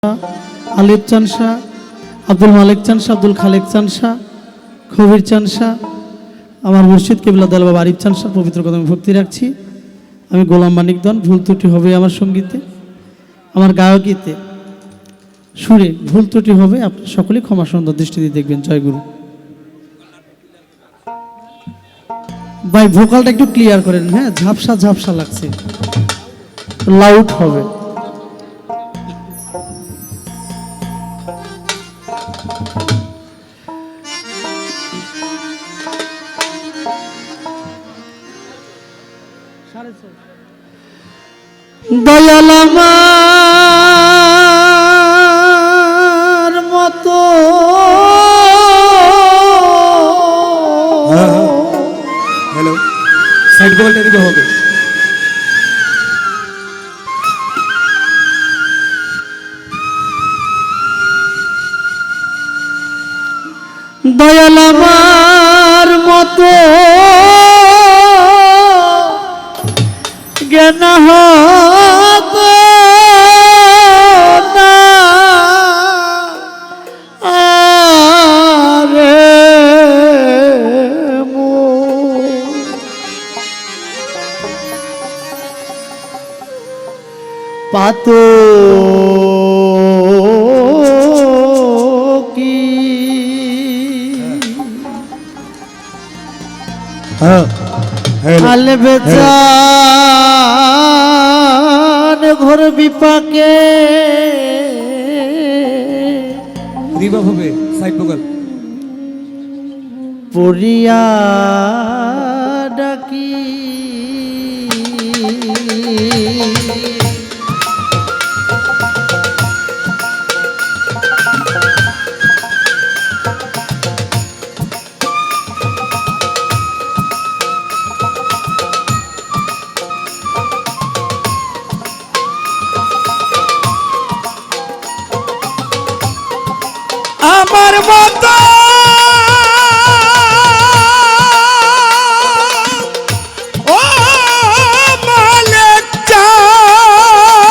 আলিফ চান শাহ, আব্দুল মালিক চান শাহ, আব্দুল খালেক চান শাহ, খবির চান শাহ, আমার মুর্শিদ কিবলা দয়াল বাবা আরিফ চান শাহ পবিত্র কদমে ভক্তি রাখছি। আমি গোলাম মানিক দন। ভুল ত্রুটি হবে আমার সঙ্গীতে, আমার গায়কিতে, সুরে ভুল ত্রুটি হবে, আপনি সকলেই ক্ষমা সুন্দর দৃষ্টি দিয়ে দেখবেন। জয় গুরু। ভাই ভোকালটা একটু ক্লিয়ার করেন। হ্যাঁ, ঝাপসা ঝাপসা লাগছে, লাউড হবে। দয়াল আমার মতো হ্যালো, সাইড বলটা দিতে হবে। দয়াল আমার মতো জ্ঞান হতো না আরে পাতো কি আলে বেচান ঘর বিপাকে রিভাব হবে, সাইড ভোকাল। পড়িয়া ডাকি আমার মতো ও মালিক চান,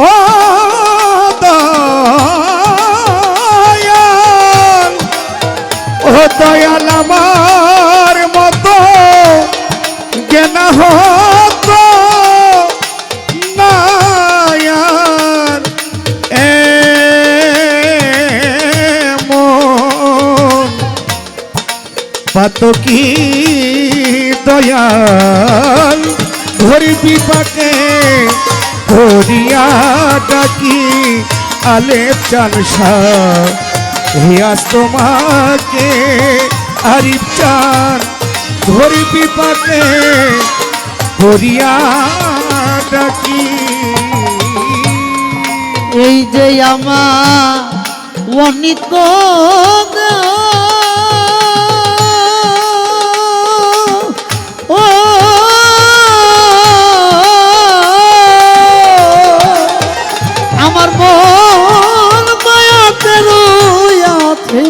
ও দয়াল, ও দয়াল আমার মতো জ্ঞান হতো না পাতো কি দয়াল ধরি বিপাকে ধরিয়া ডাকি আলেপ চান শাহ হিয়াস তোমাকে আরিফ চান ধরি বিপাকে ধরিয়া ডাকি। এই যে আমার অনিত ও আমার মন মায়াতে রয়াতে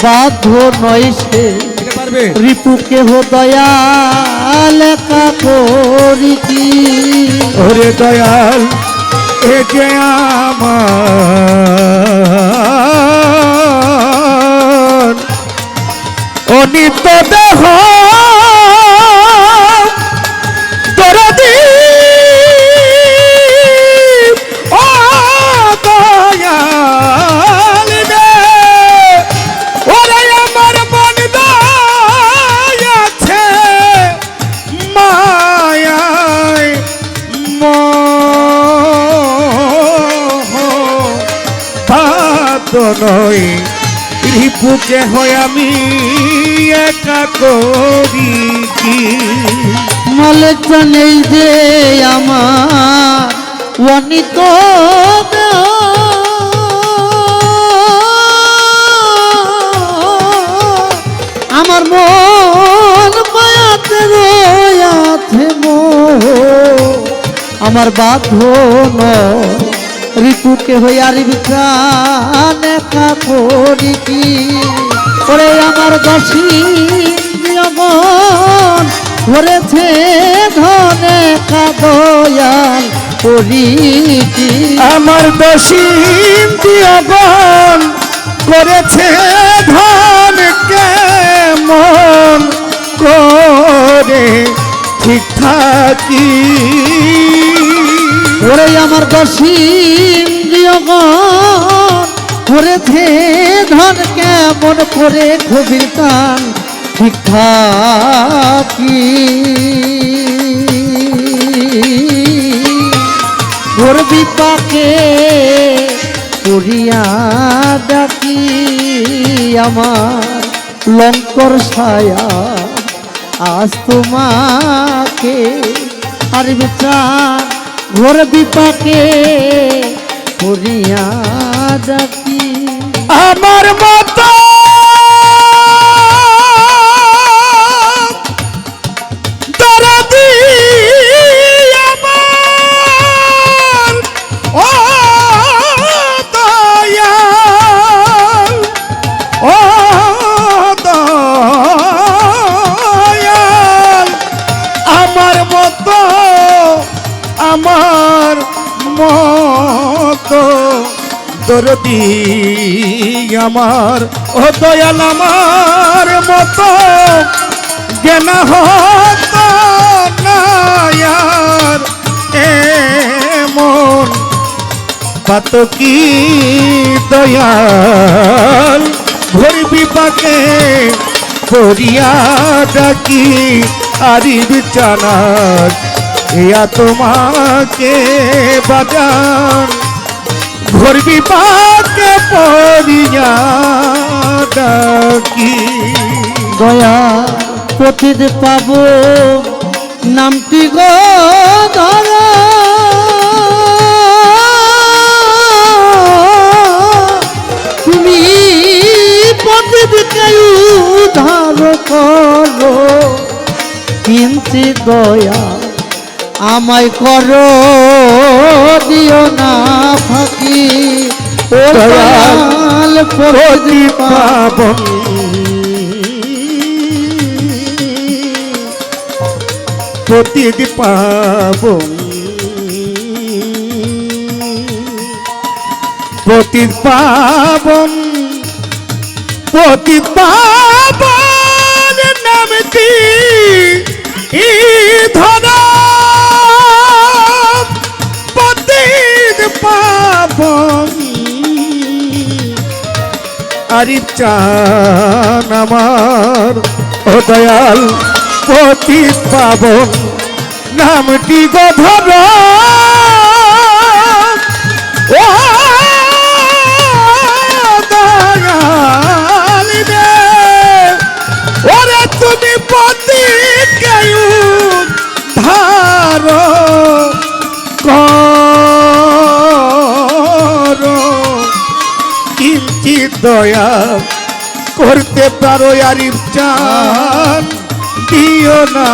বাধ্য নয় সে রিপুকে হো দয়াল একা করি কি। ওরে দয়াল এ যে আমার অনিত দেহ দরদি ও দয়াল রে, ওরে আমার মন দয়াছে মায়ায় নয় রিপুকে হয় আমি একা করি কি। মালিক নেই যে আমার অনিত আমার মন মায়াতে রয়াতে আমার বাধ্য নয় রিপুকে হইয়ার বিছান একা করি কি। ওরে আমার দশী জীবন ধরেছে ধনে কাদয়াল করিতি আমার দোষীন দিয়গণ করেছে ধন কেমন করে ঠিক থাকি ওরে আমার দশিন্দ্রিয়গণ করেছে ধন কেমন করে কবির কান ঠিক থাকি ওর বিপাকে করিয়া ডাকি আমার লঙ্কর ছায়া আজ তোমাকে আর বিচার ঘোর বিপাকে করিয়া ডাকি আমার মতো দরদি আমার ও দয়াল ও দয়াল আমার মতো দরদি আমার ও দয়াল আমার মতো জ্ঞান হতো না আর এমন পাত কি দয়াল ভোর বিপাকে করিয়া ডাকি আরি বিছানার ইয়া তোমাকে বাজান ঘোর বিপাকে পড়িয়া ডাকি দয়া পতিত পাব নামটি গো ধর তুমি পতিত কেউ ধার করো কিঞ্চিত দয়া আমায় করো দিও না ফাঁকি ও দয়াল পতিত পাবন পতিত পাবন পতিত পাবন পতিত পাবন নামটি ধর পতিত পাবন আরিফ চান আমার ও দয়াল পতিত পাবন নামটি গো ধর ও দয়াল রে ওরে তুমি পতিত কেউ ধার করো কিঞ্চিত দয়া করতে পারো আরিফ চান দিও না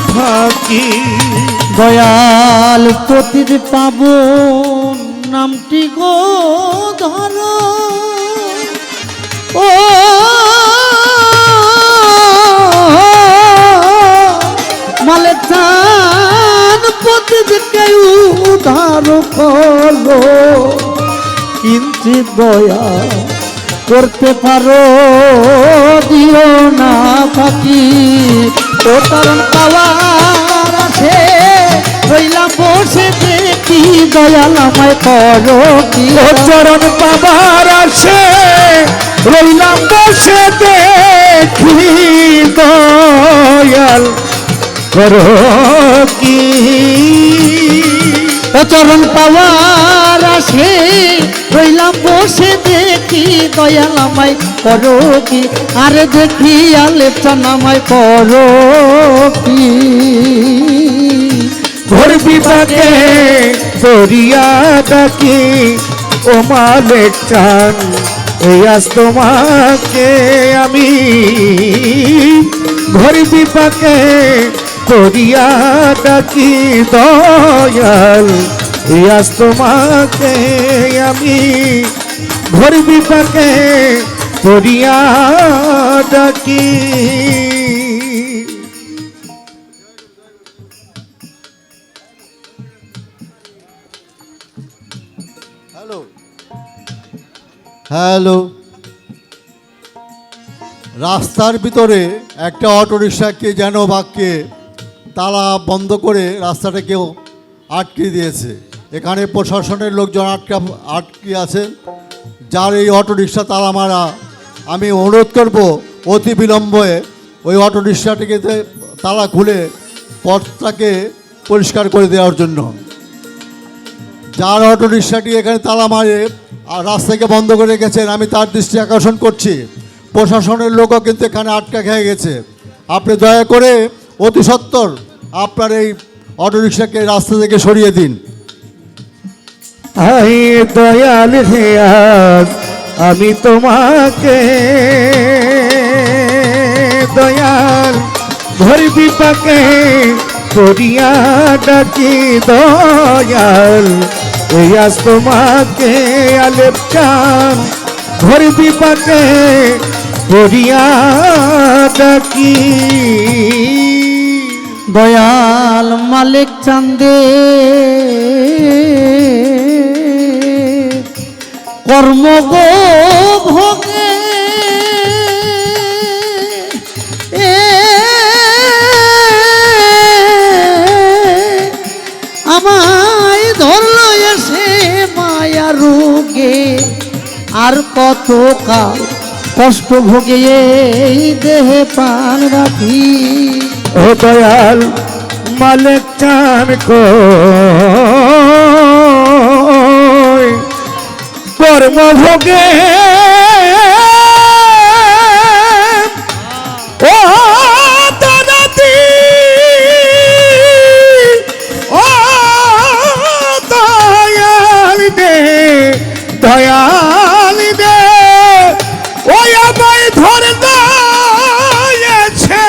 ফাঁকি দয়াল পতিত পাব নামটি গো ধর ও মালে চান পতিত কেউ ধার করো কিঞ্চিত দয়া করতে পারো দিও না ফাঁকি ও কারণ পাওয়ার আছে রইলাম বসে দেখি দয়াল আমায় করো কি ও চরণ পাবার আছে রইলাম বসে দেখি দয়াল করো কি ও চরণ পাওয়ার আছে রইলাম বসে দেখি দয়াল আমায় করো কি আরে দেখি আলেপচান আমায় করো কি ঘোর বিপাকে করিয়া ডাকি ও মালিক চান এই আজ তোমাকে আমি ঘোর বিপাকে করিয়া ডাকি দয়াল এই আজ তোমাকে আমি ঘোর বিপাকে করিয়া ডাকি হ্যালো হ্যালো, রাস্তার ভিতরে একটা অটোরিকশাকে যেন বাক্যে তালা বন্ধ করে রাস্তাটাকেও আটকে দিয়েছে। এখানে প্রশাসনের লোকজন আটকে আছেন। যার এই অটোরিকশা তালা মারা, আমি অনুরোধ করব অতি বিলম্বে ওই অটোরিকশাটিকে তালা খুলে পথটাকে পরিষ্কার করে দেওয়ার জন্য। যার অটোরিকশাটি এখানে তালা মারে আর রাস্তাকে বন্ধ করে রেখেছেন, আমি তার দৃষ্টি আকর্ষণ করছি। প্রশাসনের লোকও কিন্তু এখানে আটকা খেয়ে গেছে। আপনি দয়া করে অতি সত্বর আপনার এই অটোরিকশাকে রাস্তা থেকে সরিয়ে দিন। আই দয়াল হে আজ আমি তোমাকে দয়াল ভরি বিপাকে করিয়া ডাকি দয়াল, এই আজ তোমাকে আলেপ চান ভরি বিপাকে করিয়া ডাকি। দয়াল মালিক চান্দে কর্ম গো ভোগে আমায় ধরল এসে মায়া রোগে, আর কত কাল কষ্ট ভোগে এই দেহে প্রাণ রাখি। ও দয়াল মালিক চান কর্মভোগে ও দাদাতি ও দয়াল দে দয়াল দে ওই আমায় ধরে দিয়েছে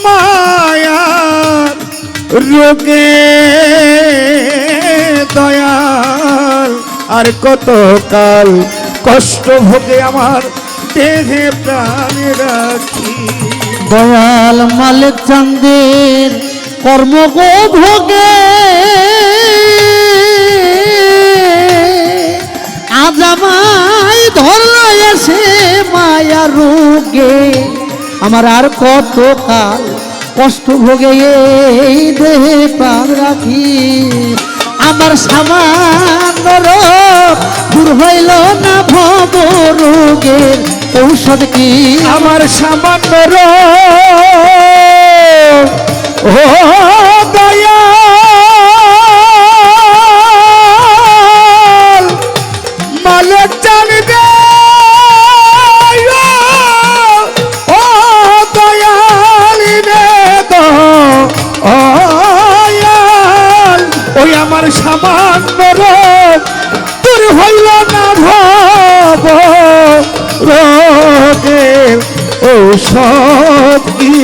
মায়ার রোগে দয়াল, আর কত কাল কষ্ট ভোগে আমার দেহে প্রাণে রাখি। দয়াল মালিক চান্দের কর্ম গো ভোগে আজ আমায় ধরল এসে মায়া রোগে, আমার আর কত কাল কষ্ট ভোগে এই দেহে প্রাণ রাখি। আমার সামান্য রোগ দূর হইল না ভব রোগের ঔষধ কি? আমার সামান্য রোগ ও দয়াল মালিক জানবে ও দয়াল রে দয়াল, ওই আমার সামান্য রোগ দূর হইল না ভব রোগের ঔষধ কি?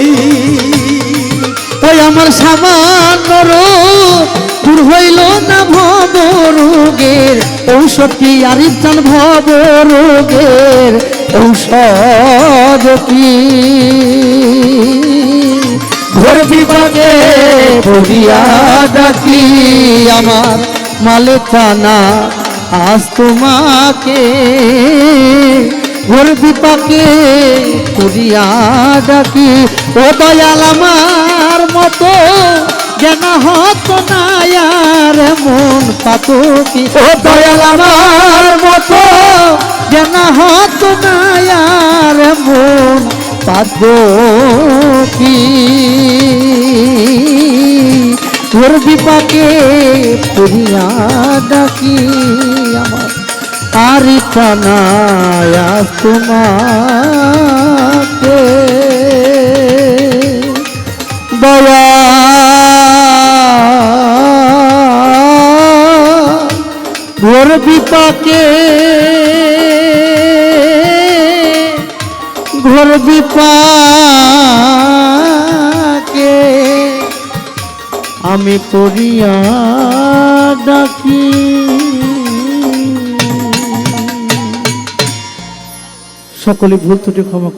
ওই আমার সামান্য রোগ দূর হইল না ভব রোগের ঔষধ কি? আরিফ চান ভব রোগের ঔষধ কি? ঘোর বিভাগে পড়িয়া ডাকি আমার মালিকানা আজ তোমাকে, ঘোর বিপাকে পড়িয়া ডাকি। ও দয়াল আমার মতো যেন হত না আর মন পাতকি। ও দয়াল আমার মতো যেন হত না আর মন পাতকি। ঘোর বিপাকে পড়িয়া ডাকি আমার আর টানায় তোমাকে দয়া ঘোর বিপাকে ঘোর বিপাকে আমি পড়িয়া ডাকি। সকলে ভুল ত্রুটি ক্ষমা